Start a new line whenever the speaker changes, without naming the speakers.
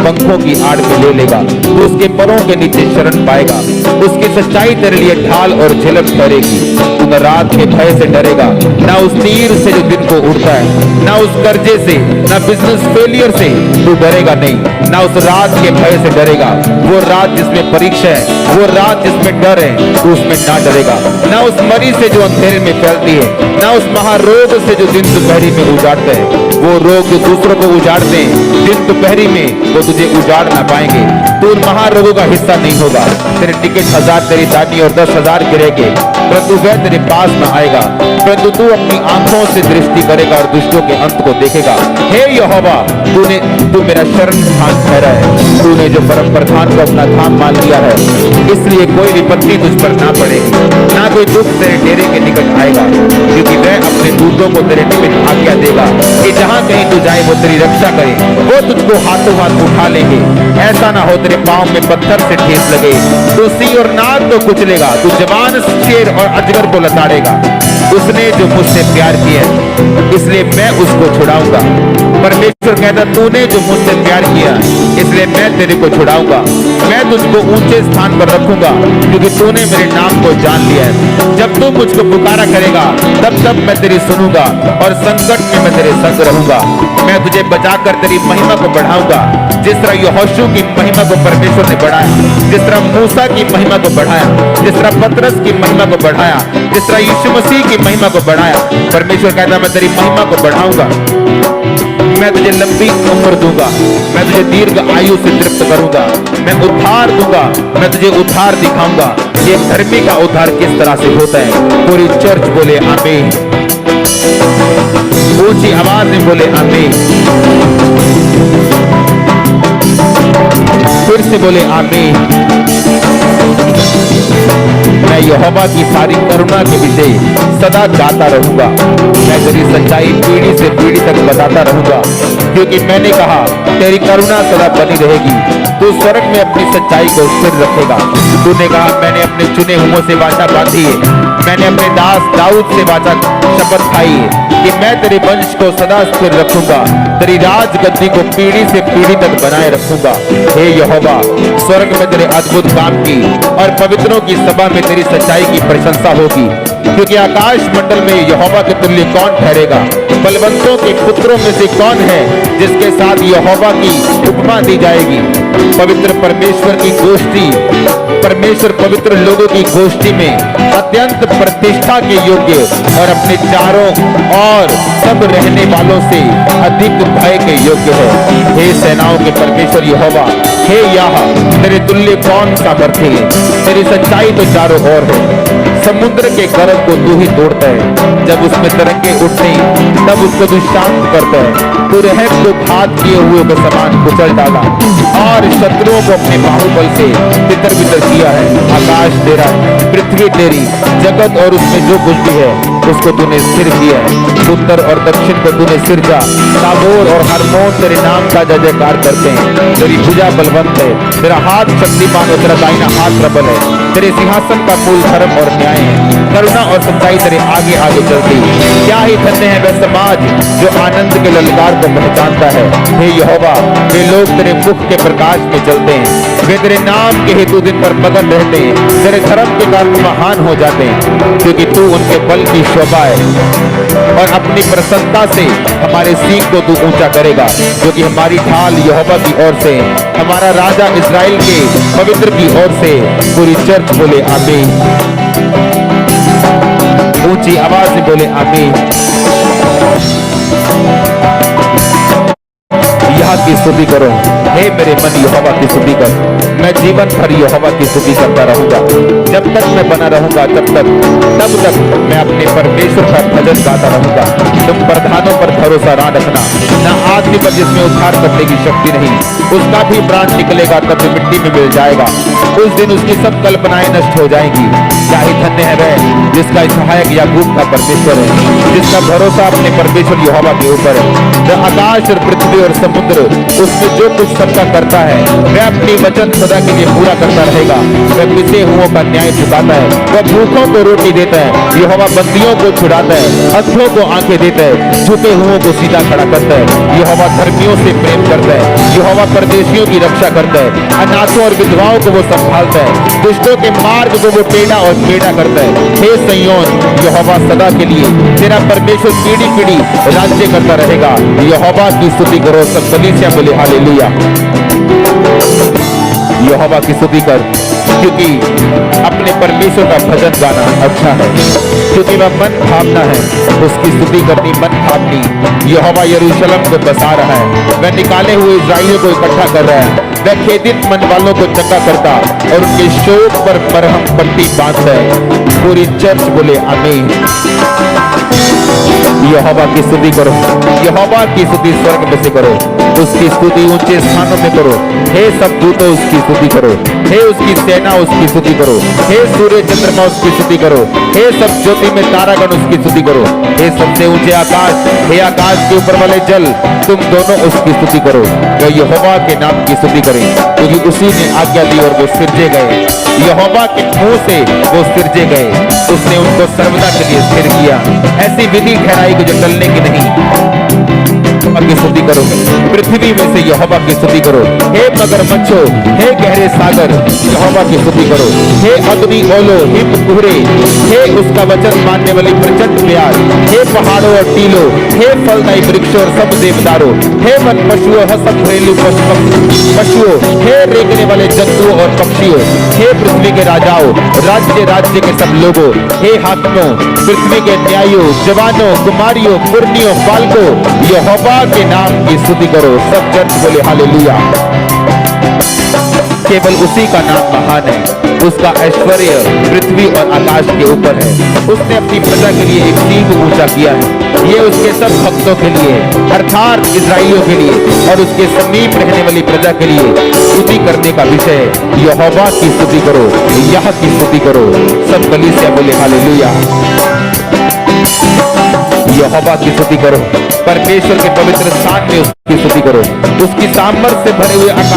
पंखों की आड़ में ले लेगा। तू उसके पैरों के नीचे शरण पाएगा। उसकी सच्चाई तेरे लिए ढाल और झिलम ठहरेगी। तू न रात के भय से डरेगा, ना उस तीर से जो दिन को उड़ता है, ना उस कर्जे से, ना बिजनेस फेलियर से तू डरेगा नहीं, ना उस रात के भय से डरेगा। वो रात जिसमें परीक्षा है, वो रात जिसमें डर है, तू उसमें ना डरेगा। ना उस मरी से जो अंधेरे में फैलती है, ना उस महारोग से जो दिन दोपहरी में उजाड़ते हैं। वो रोग जो दूसरों को उजाड़ते हैं, दिन दोपहरी में वो तुझे उजाड़ ना पाएंगे। तू उन महारोगों का हिस्सा नहीं होगा। तेरे टिकट 1000 तेरी दानी और 10,000 गिरेंगे, परंतु वह तेरे पास ना आएगा। परंतु तू अपनी आंखों से दृष्टि करेगा और दुष्टों के अंत को देखेगा। हे यहोवा, तू मेरा शरण स्थान ठहरा है। तूने जो परम प्रधान को अपना धाम मान लिया है, इसलिए कोई विपत्ति तुझ पर ना पड़ेगी, ना कोई दुख तेरे डेरे के निकट आएगा। क्योंकि वह अपने दूतों को तेरे निमित्त आज्ञा देगा कि जहां कहीं तू जाए वो तेरी रक्षा करे। वो तुझको हाथों हाथ उठा लेंगे, ऐसा ना हो तेरे पांव में पत्थर से ठेस लगे। तू सिंह और नाग को कुचलेगा, तू जवान शेर और अजगर को लताड़ेगा। उसने जो मुझसे प्यार किया इसलिए मैं उसको छुड़ाऊंगा। परमेश्वर कहता, तूने जो मुझसे प्यार किया इसलिए मैं तेरे को छुड़ाऊंगा। मैं तुझको ऊंचे स्थान पर रखूंगा, क्योंकि तूने मेरे नाम को जान लिया है। जब तू मुझको पुकारा करेगा, तब तब मैं तेरी सुनूंगा और संकट में मैं तेरे संग रहूंगा। मैं तुझे बचाकर तेरी महिमा को बढ़ाऊंगा। जिस तरह यहोशू की महिमा को परमेश्वर ने बढ़ाया, जिस तरह मूसा की महिमा को बढ़ाया, जिस तरह पतरस की महिमा को बढ़ाया, जिस तरह यीशु मसीह की महिमा को बढ़ाया, परमेश्वर कहता, मैं तेरी महिमा को बढ़ाऊंगा। मैं तुझे लंबी उम्र दूंगा, मैं तुझे दीर्घ आयु से तृप्त करूंगा, मैं उद्धार दूंगा, मैं तुझे उद्धार दिखाऊंगा। ये धर्मी का उद्धार किस तरह से होता है। पूरी चर्च बोले आमीन, ऊंची आवाज में बोले आमीन, फिर से बोले आमीन। मैं यहोवा की सारी करुणा के विषय सदा गाता रहूंगा। मैं तेरी सच्चाई पीढ़ी से पीढ़ी तक बताता रहूंगा, क्योंकि मैंने कहा तेरी करुणा सदा बनी रहेगी। तू स्वर्ग में अपनी सच्चाई को स्थिर रखेगा। तूने कहा, मैंने अपने चुने हुओं से वाचा बांधी है, मैंने अपने दास दाऊद से वाचा शपथ खाई है कि मैं तेरे वंश को सदा स्थिर रखूंगा, तेरी राज गद्दी को पीढ़ी से पीढ़ी तक बनाए रखूंगा। हे यहोवा, स्वर्ग में तेरे अद्भुत काम की और पवित्रों की सभा में तेरी सच्चाई की प्रशंसा होगी। क्योंकि आकाश मंडल में यहोवा के तुल्य कौन ठहरेगा। बलवंतों के पुत्रों में से कौन है जिसके साथ यहोवा की उपमा दी जाएगी। पवित्र परमेश्वर की गोष्ठी, परमेश्वर पवित्र लोगों की गोष्ठी में अत्यंत प्रतिष्ठा के योग्य और अपने चारों और सब रहने वालों से अधिक भय के योग्य है। हे सेनाओं के परमेश्वर यहोवा, हे याह, तेरे तुल्य कौन सा बरते है। तेरी सच्चाई तो चारों ओर है। समुद्र के गर्भ को तू ही तोड़ता है, जब उसमें तरंगे उठते तब उसको तू शांत करता है। तू रहम को घात किए हुए के समान कुचल डाला और शत्रुओं को अपने बाहुबल से तितर बितर किया है। आकाश तेरा, पृथ्वी तेरी, जगत और उसमें जो कुछ भी है उसको तूने स्थिर किया है। उत्तर और दक्षिण को तूने सिरजा, ताबोर और हरमोन तेरे नाम का जय जयकार करते हैं। तेरी भुजा बलवंत है, तेरा हाथ शक्तिमान और तेरा दाहिना हाथ प्रबल है। तेरे सिंहासन का मूल धर्म और न्याय है। करुणा और सच्चाई तेरे आगे आगे चलती है। क्या ही धन्य है वह समाज जो आनंद के ललकार को पहचानता है। हे यहोवा, वे लोग तेरे मुख के प्रकाश में चलते हैं। वे तेरे नाम के हेतु दिन पर मगन रहते हैं। तेरे धर्म के कारण महान हो जाते हैं, क्योंकि तू उनके बल की शोभा है और अपनी प्रसन्नता से हमारे सींग को तू ऊंचा करेगा। क्योंकि हमारी ढाल यहोवा की ओर से, हमारा राजा इस्राएल के पवित्र की ओर से। पूरी चर्च बोले आमीन, ऊंची आवाज से बोले आमीन। यहाँ की स्तुति करो, हे मेरे मन यहोवा की स्तुति कर। मैं जीवन भर यहोवा की स्तुति करता रहूंगा। जब तक मैं बना रहूंगा तब तक मैं अपने परमेश्वर का भजन गाता रहूंगा। तुम प्रधानों पर भरोसा ना रखना, न आदमी पर जिसमें उद्धार करने की शक्ति नहीं, उसका भी प्राण निकलेगा तब मिट्टी में मिल जाएगा। उस दिन उसकी सब कल्पनाएं नष्ट हो जाएंगी। क्या ही धन्य है वह जिसका सहायक याकूब का परमेश्वर है, जिसका भरोसा अपने परमेश्वर यहोवा के ऊपर है। जो आकाश और पृथ्वी और समुद्र उसमें जो कुछ सबका करता है, वह अपनी वचन सदा के लिए पूरा करता रहेगा। वह पिसे हुओं का न्याय चुकाता है, वह भूखों को रोटी देता है, यहोवा बंदियों को छुड़ाता है, अंधों को आंखें देता है, झुके हुओं को सीधा खड़ा करता है। यहोवा धर्मियों से प्रेम करता है, यहोवा परदेशियों की रक्षा करता है, अनाथों और विधवाओं को वो संभालता है, दुष्टों के मार्ग को वो टेढ़ा और टेढ़ा करता है। हे सिय्योन, यहोवा सदा के लिए तेरा परमेश्वर पीढ़ी पीढ़ी राज्य करता रहेगा। यहोवा की स्तुति करो, सब कलीसिया बोले हालेलुया। यहोवा की स्तुति कर, क्योंकि अपने परमेश्वर का भजन गाना अच्छा है, क्योंकि वह मन भावना है। उसकी स्तुति करनी मन भावनी। यहोवा यरूशलेम को बसा रहा है, वह निकाले हुए इस्राएलियों को इकट्ठा कर रहा है। वह खेदित मन वालों को चंगा करता और उनके शोक पर मरहम पट्टी बांधता है। पूरी चर्च बोले आमीन। यहोवा की स्तुति करो, यहोवा की स्तुति स्वर्ग में से करो, उसकी स्तुति ऊंचे स्थानों में करो। हे सब दूतों उसकी स्तुति करो, हे उसकी सेना उसकी स्तुति करो, हे सूर्य चंद्रमा उसकी स्तुति करो, हे सब ज्योति में तारागण उसकी स्तुति करो, हे सबसे ऊंचे आकाश, हे आकाश के ऊपर वाले जल, तुम दोनों उसकी स्तुति करो। वह यहोवा के नाम की स्तुति करें, क्योंकि उसी ने आज्ञा दी और वो सिरजे गए। यहोवा के मुंह से वो सिरजे गए, उसने उनको सर्वदा के लिए स्थिर किया। ऐसी विधि ठहराई कि जो टलने की नहीं। की स्तुति करो, पृथ्वी में से यहोवा की स्तुति करो। हे मगरमच्छों, हे गहरे सागर, यहोवा की स्तुति करो। हे अग्नि ओलो, हिम कुहरे, हे उसका वचन मानने वाली प्रचंड प्यार, हे पहाड़ों और टीलों, हे फलदायी वृक्षों और सब देवदारों, हे वन पशुओं, हसत घरेलू पशुओं, हे रेंगने वाले जंतुओं और पक्षियों, हे पृथ्वी के राजाओं, राज्य राज्य के सब लोगों, हे हाकिमों, पृथ्वी के न्यायों, जवानों, कुमारियों, पुरनियों, बालकों, यहोवा के नाम की स्तुति करो। सब चर्च बोले हालेलुया। केवल उसी का नाम महान है, उसका ऐश्वर्य पृथ्वी और आकाश के ऊपर है। उसने अपनी प्रजा के लिए एक सींग ऊंचा किया है। ये उसके सब भक्तों के लिए, अर्थात इस्राएलियों के लिए और उसके समीप रहने वाली प्रजा के लिए स्तुति करने का विषय है। यहोवा की स्तुति करो, यह की स्तुति करो। सब कलीसिया बोले हालेलुया। यहोवा की स्तुति करो, परमेश्वर के पवित्र स्थान में उसकी स्तुति करो। उसकी सामर्थ से भरे हुए